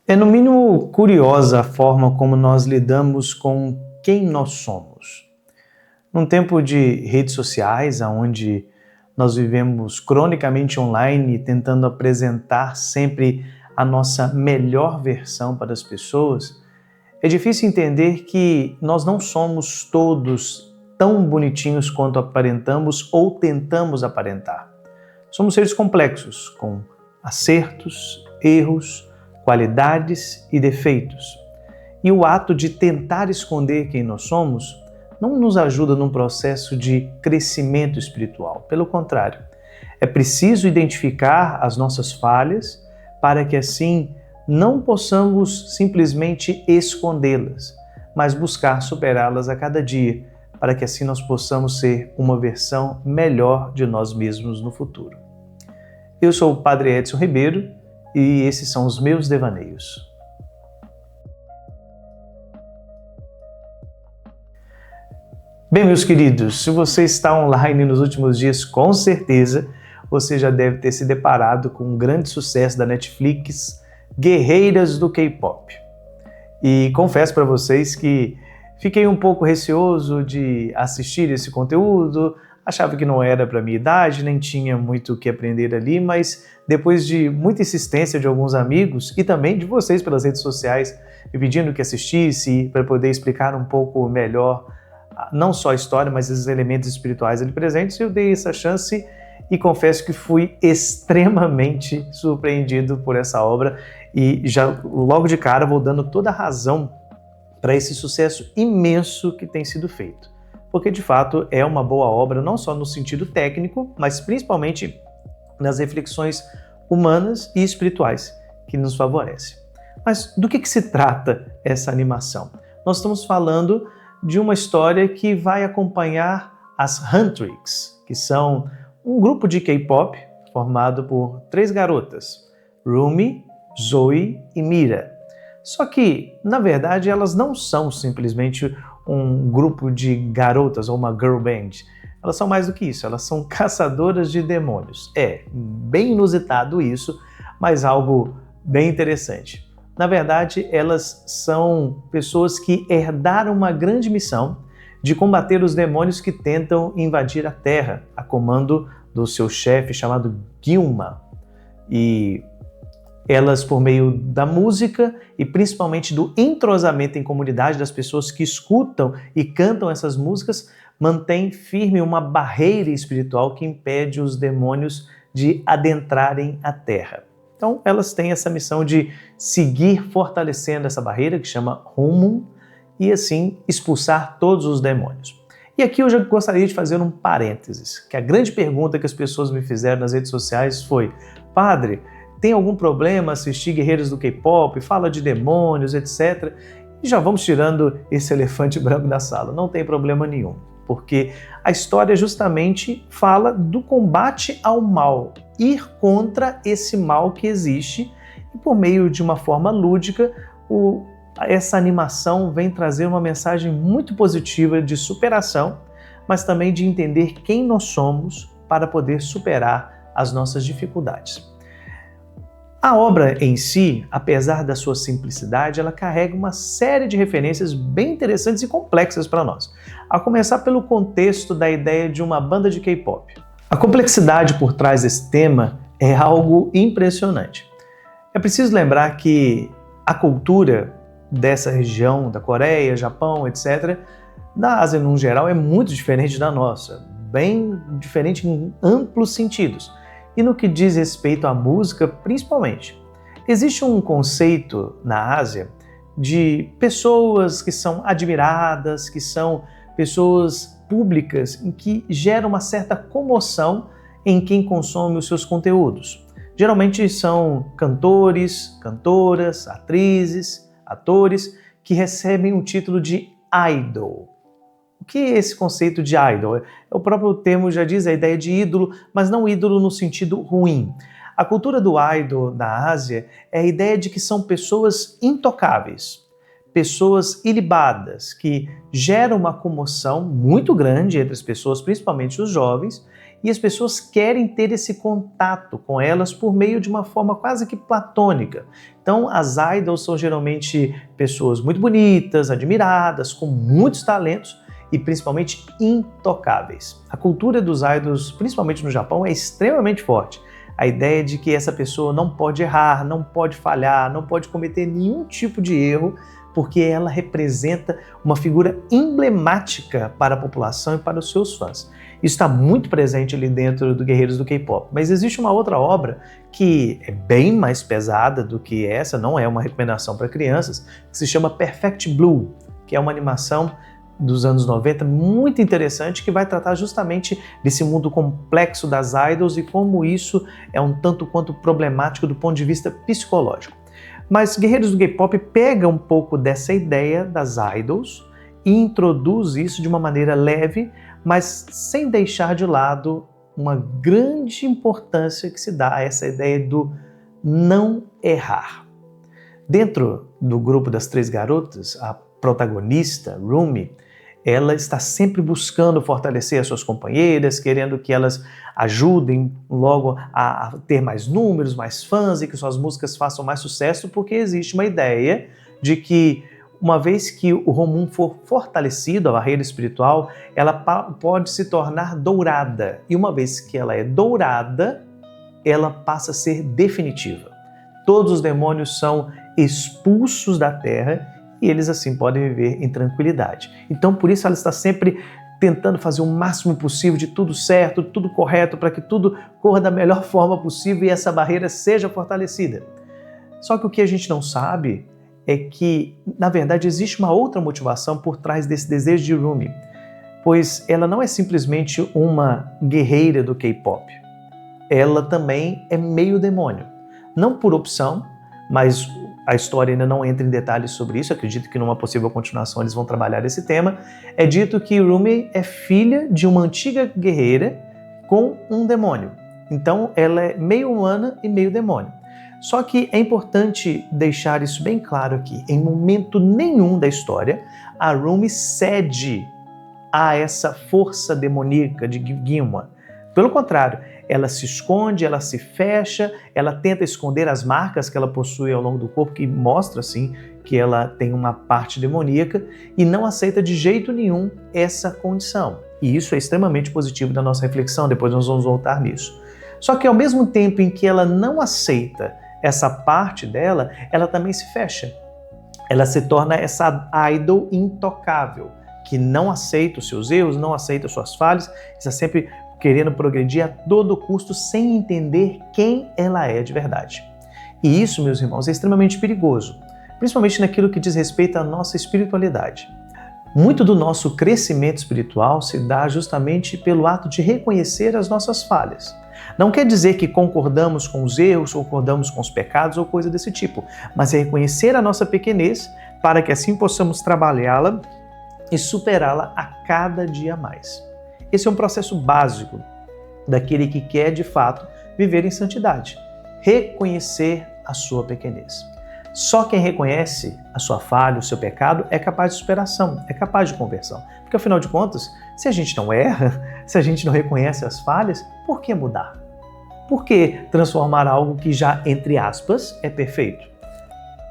É no mínimo curiosa a forma como nós lidamos com quem nós somos. Num tempo de redes sociais, onde nós vivemos cronicamente online, tentando apresentar sempre a nossa melhor versão para as pessoas, é difícil entender que nós não somos todos tão bonitinhos quanto aparentamos ou tentamos aparentar. Somos seres complexos, com acertos, erros, qualidades e defeitos. E o ato de tentar esconder quem nós somos não nos ajuda num processo de crescimento espiritual. Pelo contrário, é preciso identificar as nossas falhas para que assim não possamos simplesmente escondê-las, mas buscar superá-las a cada dia, para que assim nós possamos ser uma versão melhor de nós mesmos no futuro. Eu sou o Padre Edson Ribeiro e esses são os meus devaneios. Bem, meus queridos, se você está online nos últimos dias, com certeza você já deve ter se deparado com um grande sucesso da Netflix, Guerreiras do K-Pop. E confesso para vocês que fiquei um pouco receoso de assistir esse conteúdo, achava que não era para minha idade, nem tinha muito o que aprender ali, mas depois de muita insistência de alguns amigos e também de vocês pelas redes sociais, me pedindo que assistisse para poder explicar um pouco melhor não só a história, mas os elementos espirituais ali presentes, eu dei essa chance e confesso que fui extremamente surpreendido por essa obra e já logo de cara vou dando toda a razão para esse sucesso imenso que tem sido feito. Porque de fato é uma boa obra, não só no sentido técnico, mas principalmente nas reflexões humanas e espirituais que nos favorece. Mas do que se trata essa animação? Nós estamos falando de uma história que vai acompanhar as Huntrix, que são um grupo de K-pop formado por 3 garotas, Rumi, Zoe e Mira. Só que, na verdade, elas não são simplesmente um grupo de garotas ou uma girl band. Elas são mais do que isso, elas são caçadoras de demônios. É bem inusitado isso, mas algo bem interessante. Na verdade, elas são pessoas que herdaram uma grande missão de combater os demônios que tentam invadir a Terra, a comando do seu chefe chamado Gilma. E elas, por meio da música e principalmente do entrosamento em comunidade das pessoas que escutam e cantam essas músicas, mantém firme uma barreira espiritual que impede os demônios de adentrarem a Terra. Então, elas têm essa missão de seguir fortalecendo essa barreira, que chama Humum, e assim expulsar todos os demônios. E aqui eu já gostaria de fazer um parênteses, que a grande pergunta que as pessoas me fizeram nas redes sociais foi: Padre, tem algum problema assistir Guerreiros do K-Pop, fala de demônios, etc. E já vamos tirando esse elefante branco da sala. Não tem problema nenhum, porque a história justamente fala do combate ao mal, ir contra esse mal que existe, e por meio de uma forma lúdica, essa animação vem trazer uma mensagem muito positiva de superação, mas também de entender quem nós somos para poder superar as nossas dificuldades. A obra em si, apesar da sua simplicidade, ela carrega uma série de referências bem interessantes e complexas para nós. A começar pelo contexto da ideia de uma banda de K-pop. A complexidade por trás desse tema é algo impressionante. É preciso lembrar que a cultura dessa região, da Coreia, Japão, etc., da Ásia no geral, é muito diferente da nossa, bem diferente em amplos sentidos. E no que diz respeito à música, principalmente. Existe um conceito na Ásia de pessoas que são admiradas, que são pessoas públicas, em que gera uma certa comoção em quem consome os seus conteúdos. Geralmente são cantores, cantoras, atrizes, atores que recebem o título de idol. O que é esse conceito de idol? O próprio termo já diz a ideia de ídolo, mas não ídolo no sentido ruim. A cultura do idol na Ásia é a ideia de que são pessoas intocáveis, pessoas ilibadas, que geram uma comoção muito grande entre as pessoas, principalmente os jovens, e as pessoas querem ter esse contato com elas por meio de uma forma quase que platônica. Então, as idols são geralmente pessoas muito bonitas, admiradas, com muitos talentos e principalmente intocáveis. A cultura dos idols, principalmente no Japão, é extremamente forte. A ideia de que essa pessoa não pode errar, não pode falhar, não pode cometer nenhum tipo de erro, porque ela representa uma figura emblemática para a população e para os seus fãs. Isso está muito presente ali dentro do Guerreiros do K-pop. Mas existe uma outra obra que é bem mais pesada do que essa, não é uma recomendação para crianças, que se chama Perfect Blue, que é uma animação dos anos 90 muito interessante, que vai tratar justamente desse mundo complexo das idols e como isso é um tanto quanto problemático do ponto de vista psicológico. Mas Guerreiros do K-pop pega um pouco dessa ideia das idols e introduz isso de uma maneira leve, mas sem deixar de lado uma grande importância que se dá a essa ideia do não errar. Dentro do grupo das três garotas, a protagonista, Rumi, ela está sempre buscando fortalecer as suas companheiras, querendo que elas ajudem logo a ter mais números, mais fãs e que suas músicas façam mais sucesso, porque existe uma ideia de que uma vez que o Romun for fortalecido, a barreira espiritual, ela pode se tornar dourada. E uma vez que ela é dourada, ela passa a ser definitiva. Todos os demônios são expulsos da Terra e eles assim podem viver em tranquilidade. Então, por isso ela está sempre tentando fazer o máximo possível de tudo certo, tudo correto, para que tudo corra da melhor forma possível e essa barreira seja fortalecida. Só que o que a gente não sabe é que, na verdade, existe uma outra motivação por trás desse desejo de Rumi, pois ela não é simplesmente uma guerreira do K-pop. Ela também é meio demônio. Não por opção, mas a história ainda não entra em detalhes sobre isso. Acredito que numa possível continuação eles vão trabalhar esse tema. É dito que Rumi é filha de uma antiga guerreira com um demônio. Então ela é meio humana e meio demônio. Só que é importante deixar isso bem claro aqui. Em momento nenhum da história, a Rumi cede a essa força demoníaca de Ginwa. Pelo contrário, ela se esconde, ela se fecha, ela tenta esconder as marcas que ela possui ao longo do corpo, que mostra, assim, que ela tem uma parte demoníaca e não aceita de jeito nenhum essa condição. E isso é extremamente positivo da nossa reflexão, depois nós vamos voltar nisso. Só que ao mesmo tempo em que ela não aceita essa parte dela, ela também se fecha. Ela se torna essa idol intocável, que não aceita os seus erros, não aceita as suas falhas, está sempre querendo progredir a todo custo sem entender quem ela é de verdade. E isso, meus irmãos, é extremamente perigoso, principalmente naquilo que diz respeito à nossa espiritualidade. Muito do nosso crescimento espiritual se dá justamente pelo ato de reconhecer as nossas falhas. Não quer dizer que concordamos com os erros, concordamos com os pecados ou coisa desse tipo, mas é reconhecer a nossa pequenez para que assim possamos trabalhá-la e superá-la a cada dia mais. Esse é um processo básico daquele que quer, de fato, viver em santidade. Reconhecer a sua pequenez. Só quem reconhece a sua falha, o seu pecado, é capaz de superação, é capaz de conversão. Porque, afinal de contas, se a gente não erra, se a gente não reconhece as falhas, por que mudar? Por que transformar algo que já, entre aspas, é perfeito?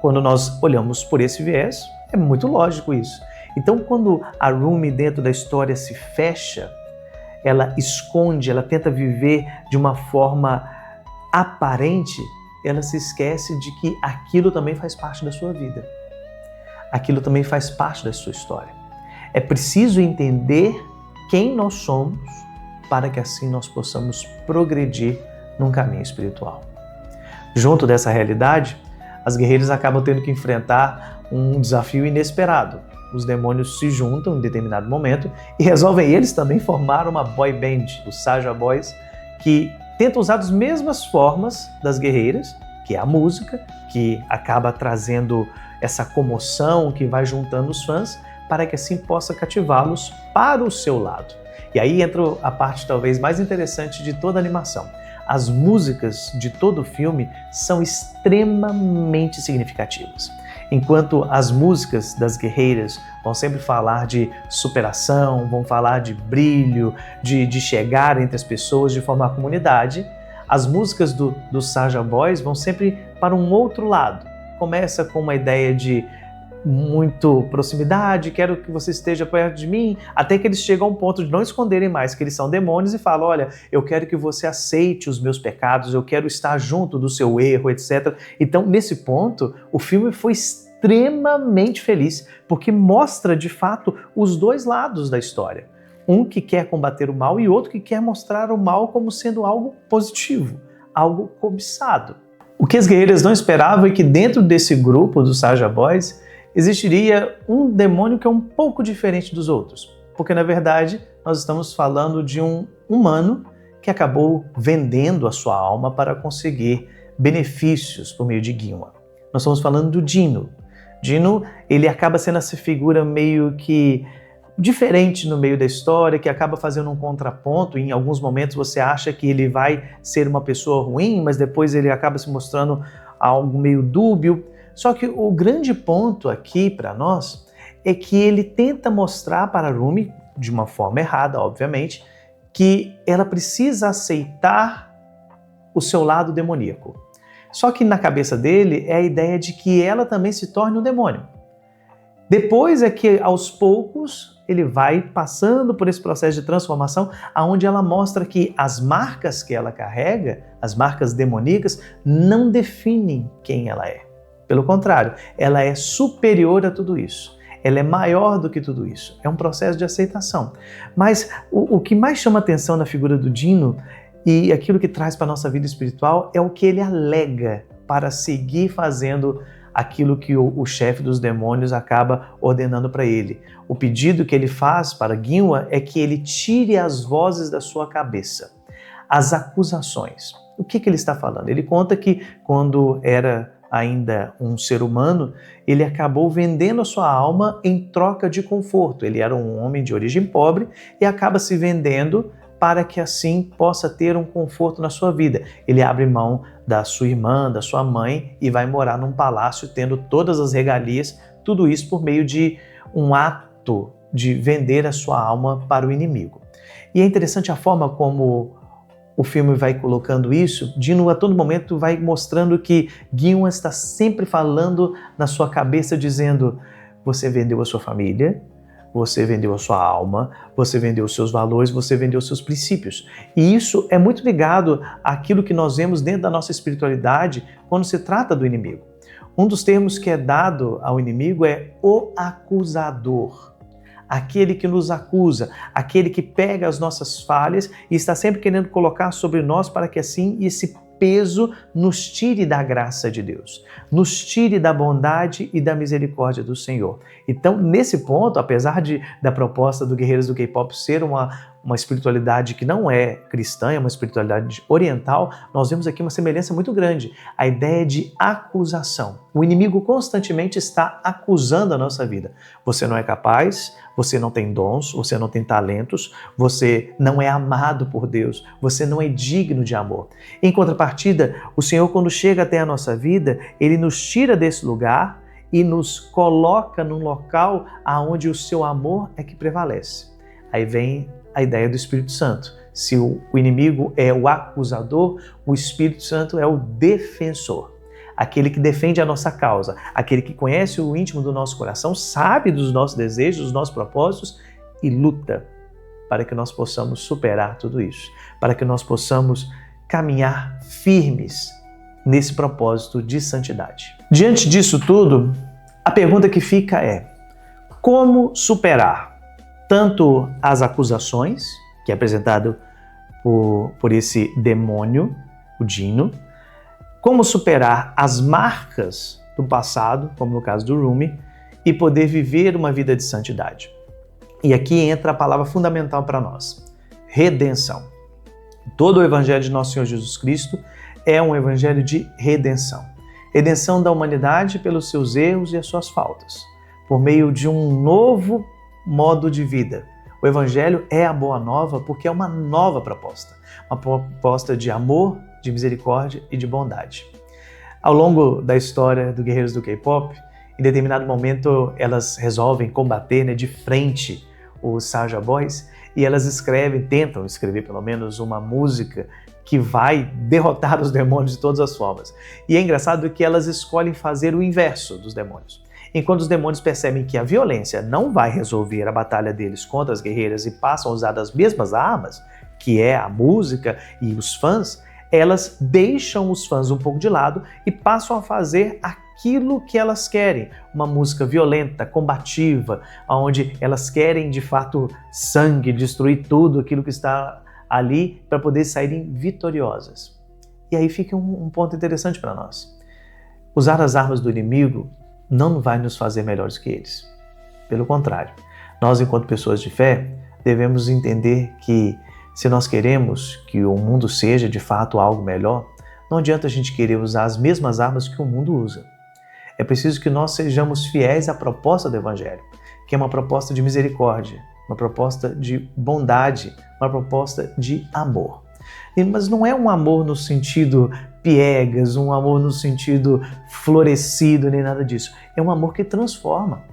Quando nós olhamos por esse viés, é muito lógico isso. Então, quando a Rumi dentro da história se fecha, ela esconde, ela tenta viver de uma forma aparente, ela se esquece de que aquilo também faz parte da sua vida. Aquilo também faz parte da sua história. É preciso entender quem nós somos para que assim nós possamos progredir num caminho espiritual. Junto dessa realidade, as guerreiras acabam tendo que enfrentar um desafio inesperado. Os demônios se juntam em determinado momento e resolvem eles também formar uma boy band, os Saja Boys, que tenta usar as mesmas formas das guerreiras, que é a música, que acaba trazendo essa comoção que vai juntando os fãs, para que assim possa cativá-los para o seu lado. E aí entra a parte talvez mais interessante de toda a animação. as músicas de todo o filme são extremamente significativas. Enquanto as músicas das guerreiras vão sempre falar de superação, vão falar de brilho, de chegar entre as pessoas, de formar comunidade, as músicas dos Saja Boys vão sempre para um outro lado. Começa com uma ideia de muito proximidade, quero que você esteja perto de mim, até que eles chegam ao ponto de não esconderem mais que eles são demônios e falam, olha, eu quero que você aceite os meus pecados, eu quero estar junto do seu erro, etc. Então, nesse ponto, o filme foi extremamente feliz, porque mostra, de fato, os dois lados da história. Um que quer combater o mal e outro que quer mostrar o mal como sendo algo positivo, algo cobiçado. O que as guerreiras não esperavam é que dentro desse grupo dos Saja Boys existiria um demônio que é um pouco diferente dos outros, porque na verdade nós estamos falando de um humano que acabou vendendo a sua alma para conseguir benefícios por meio de Ginwa. Nós estamos falando do Dino. Dino, ele acaba sendo essa figura meio que diferente no meio da história, que acaba fazendo um contraponto. Em alguns momentos você acha que ele vai ser uma pessoa ruim, mas depois ele acaba se mostrando algo meio dúbio. Só que o grande ponto aqui para nós é que ele tenta mostrar para a Rumi, de uma forma errada, obviamente, que ela precisa aceitar o seu lado demoníaco. Só que na cabeça dele é a ideia de que ela também se torne um demônio. Depois é que, aos poucos, ele vai passando por esse processo de transformação, onde ela mostra que as marcas que ela carrega, as marcas demoníacas, não definem quem ela é. Pelo contrário, ela é superior a tudo isso. Ela é maior do que tudo isso. É um processo de aceitação. Mas o que mais chama atenção na figura do Dino e aquilo que traz para a nossa vida espiritual é o que ele alega para seguir fazendo aquilo que o chefe dos demônios acaba ordenando para ele. O pedido que ele faz para Ginwa é que ele tire as vozes da sua cabeça, as acusações. O que ele está falando? Ele conta que quando era ainda um ser humano, ele acabou vendendo a sua alma em troca de conforto. Ele era um homem de origem pobre e acaba se vendendo para que assim possa ter um conforto na sua vida. Ele abre mão da sua irmã, da sua mãe e vai morar num palácio tendo todas as regalias, tudo isso por meio de um ato de vender a sua alma para o inimigo. E é interessante a forma como o filme vai colocando isso. Dino a todo momento vai mostrando que Ginwa está sempre falando na sua cabeça, dizendo: você vendeu a sua família, você vendeu a sua alma, você vendeu os seus valores, você vendeu os seus princípios. E isso é muito ligado àquilo que nós vemos dentro da nossa espiritualidade quando se trata do inimigo. Um dos termos que é dado ao inimigo é o acusador. Aquele que nos acusa, aquele que pega as nossas falhas e está sempre querendo colocar sobre nós para que assim esse peso nos tire da graça de Deus, nos tire da bondade e da misericórdia do Senhor. Então, nesse ponto, apesar da proposta do Guerreiros do K-Pop ser uma espiritualidade que não é cristã, é uma espiritualidade oriental, nós vemos aqui uma semelhança muito grande, a ideia de acusação. O inimigo constantemente está acusando a nossa vida. Você não é capaz, você não tem dons, você não tem talentos, você não é amado por Deus, você não é digno de amor. Em contrapartida, o Senhor, quando chega até a nossa vida, Ele nos tira desse lugar e nos coloca num local onde o seu amor é que prevalece. Aí vem a ideia do Espírito Santo. Se o inimigo é o acusador, o Espírito Santo é o defensor. Aquele que defende a nossa causa, aquele que conhece o íntimo do nosso coração, sabe dos nossos desejos, dos nossos propósitos e luta para que nós possamos superar tudo isso, para que nós possamos caminhar firmes nesse propósito de santidade. Diante disso tudo, a pergunta que fica é: como superar tanto as acusações, que é apresentado por esse demônio, o Dino, como superar as marcas do passado, como no caso do Rumi, e poder viver uma vida de santidade. E aqui entra a palavra fundamental para nós: redenção. Todo o evangelho de nosso Senhor Jesus Cristo é um evangelho de redenção. Redenção da humanidade pelos seus erros e as suas faltas, por meio de um novo modo de vida. O Evangelho é a boa nova porque é uma nova proposta. Uma proposta de amor, de misericórdia e de bondade. Ao longo da história do Guerreiros do K-Pop, em determinado momento elas resolvem combater de frente os Saja Boys e elas tentam escrever pelo menos uma música que vai derrotar os demônios de todas as formas. E é engraçado que elas escolhem fazer o inverso dos demônios. Enquanto os demônios percebem que a violência não vai resolver a batalha deles contra as guerreiras e passam a usar as mesmas armas, que é a música e os fãs, elas deixam os fãs um pouco de lado e passam a fazer aquilo que elas querem. Uma música violenta, combativa, onde elas querem de fato sangue, destruir tudo aquilo que está ali para poder saírem vitoriosas. E aí fica um ponto interessante para nós. Usar as armas do inimigo não vai nos fazer melhores que eles. Pelo contrário, nós, enquanto pessoas de fé, devemos entender que se nós queremos que o mundo seja de fato algo melhor, não adianta a gente querer usar as mesmas armas que o mundo usa. É preciso que nós sejamos fiéis à proposta do Evangelho, que é uma proposta de misericórdia, uma proposta de bondade, uma proposta de amor. Mas não é um amor no sentido piegas, um amor no sentido florescido, nem nada disso. É um amor que transforma.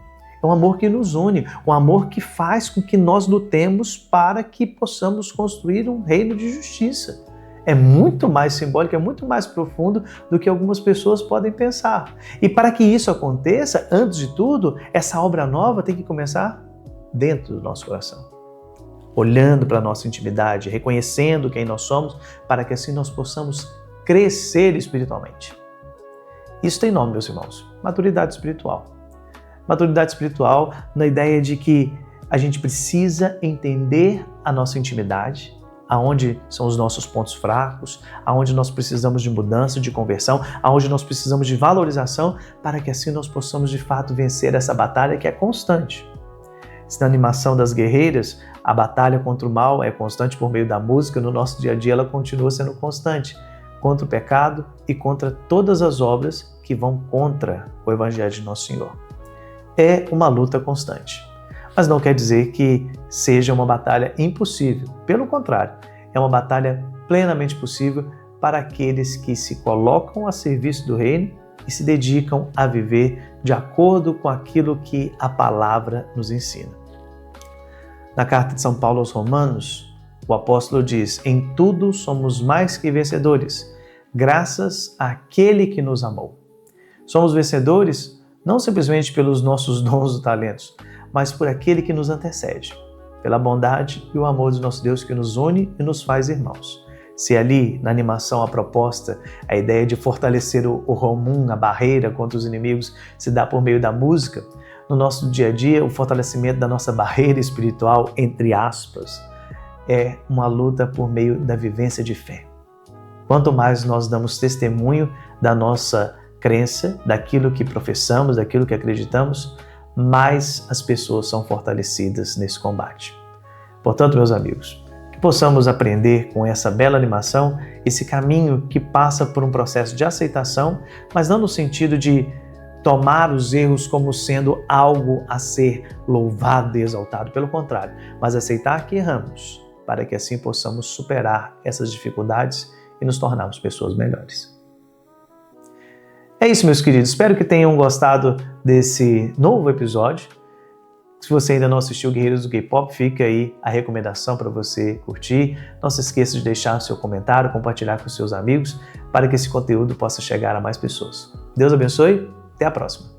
É um amor que nos une, um amor que faz com que nós lutemos para que possamos construir um reino de justiça. É muito mais simbólico, é muito mais profundo do que algumas pessoas podem pensar. E para que isso aconteça, antes de tudo, essa obra nova tem que começar dentro do nosso coração. Olhando para a nossa intimidade, reconhecendo quem nós somos, para que assim nós possamos crescer espiritualmente. Isso tem nome, meus irmãos, maturidade espiritual. Maturidade espiritual na ideia de que a gente precisa entender a nossa intimidade, aonde são os nossos pontos fracos, aonde nós precisamos de mudança, de conversão, aonde nós precisamos de valorização, para que assim nós possamos de fato vencer essa batalha que é constante. Se na animação das guerreiras a batalha contra o mal é constante por meio da música, no nosso dia a dia ela continua sendo constante contra o pecado e contra todas as obras que vão contra o Evangelho de Nosso Senhor. É uma luta constante. Mas não quer dizer que seja uma batalha impossível. Pelo contrário, é uma batalha plenamente possível para aqueles que se colocam a serviço do reino e se dedicam a viver de acordo com aquilo que a palavra nos ensina. Na carta de São Paulo aos Romanos, o apóstolo diz: "Em tudo somos mais que vencedores, graças àquele que nos amou." Somos vencedores não simplesmente pelos nossos dons ou talentos, mas por aquele que nos antecede, pela bondade e o amor de nosso Deus que nos une e nos faz irmãos. Se ali, na animação, a proposta, a ideia de fortalecer o Romum, a barreira contra os inimigos, se dá por meio da música, no nosso dia a dia, o fortalecimento da nossa barreira espiritual, entre aspas, é uma luta por meio da vivência de fé. Quanto mais nós damos testemunho da nossa crença, daquilo que professamos, daquilo que acreditamos, mais as pessoas são fortalecidas nesse combate. Portanto, meus amigos, que possamos aprender com essa bela animação, esse caminho que passa por um processo de aceitação, mas não no sentido de tomar os erros como sendo algo a ser louvado e exaltado, pelo contrário, mas aceitar que erramos, para que assim possamos superar essas dificuldades e nos tornarmos pessoas melhores. É isso, meus queridos. Espero que tenham gostado desse novo episódio. Se você ainda não assistiu Guerreiros do K-Pop, fica aí a recomendação para você curtir. Não se esqueça de deixar seu comentário, compartilhar com seus amigos, para que esse conteúdo possa chegar a mais pessoas. Deus abençoe. Até a próxima.